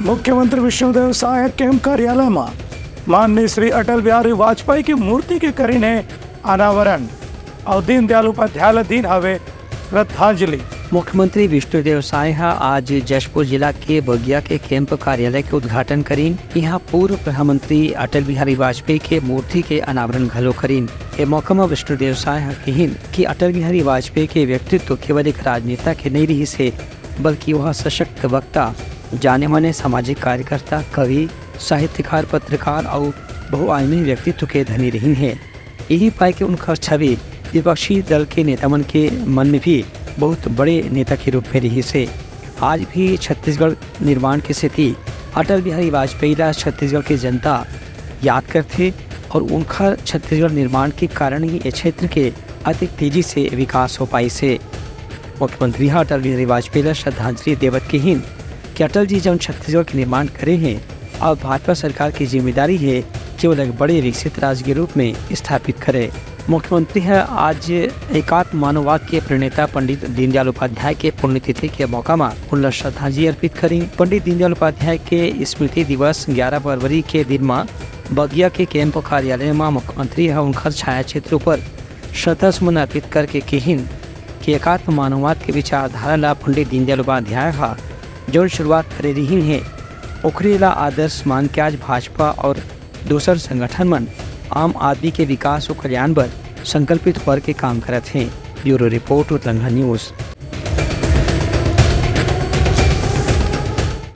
मुख्यमंत्री विष्णुदेव साय कैंप कार्यालय में माननीय श्री अटल बिहारी वाजपेयी की मूर्ति के करीने अनावरण और दीनदयाल उपाध्याय दिन हवे श्रद्धांजलि। मुख्यमंत्री विष्णुदेव साय आज जशपुर जिला के बगिया के कैंप कार्यालय के उद्घाटन करीन। यहाँ पूर्व प्रधानमंत्री अटल बिहारी वाजपेयी के मूर्ति के अनावरण घलो करीन। ये मौका में विष्णुदेव साय कहिन कि अटल बिहारी वाजपेयी के व्यक्तित्व केवल एक राजनेता के नहीं रही से, बल्कि वह सशक्त वक्ता, जाने माने सामाजिक कार्यकर्ता, कवि, साहित्यकार, पत्रकार और बहुआयामी व्यक्तित्व के धनी रही है। यही पाए कि उनका छवि विपक्षी दल के नेतामन के मन में भी बहुत बड़े नेता के रूप में रही से। आज भी छत्तीसगढ़ निर्माण की स्थिति अटल बिहारी वाजपेयी ला छत्तीसगढ़ की जनता याद करते और उनका छत्तीसगढ़ निर्माण के कारण ही इस क्षेत्र के अधिक तेजी से विकास हो पाई से। मुख्यमंत्री अटल बिहारी वाजपेयी ला श्रद्धांजलि देवत के हिन कि अटल जी जब छत्तीसगढ़ के निर्माण करे हैं और भाजपा सरकार की जिम्मेदारी है कि वो एक बड़े विकसित राज्य के रूप में स्थापित करे। मुख्यमंत्री है आज एकात्म मानववाद के प्रणेता पंडित दीनदयाल उपाध्याय के पुण्यतिथि के मौका में उन्हें श्रद्धांजलि अर्पित करी। पंडित दीनदयाल उपाध्याय के स्मृति दिवस 11 फरवरी के दिन में बगिया के कैंप कार्यालय में मुख्यमंत्री है उनका छाया क्षेत्रों पर श्रद्धासुमन अर्पित करके कहिन कि एकात्म मानववाद के विचारधारा ला पंडित दीनदयाल उपाध्याय जो शुरुआत करे रही है ओखरे ला आदर्श मान के आज भाजपा और दूसर संगठन मन आम आदमी के विकास और कल्याण पर संकल्पित होकर के काम करते हैं। ब्यूरो रिपोर्ट उतलंघा न्यूज़।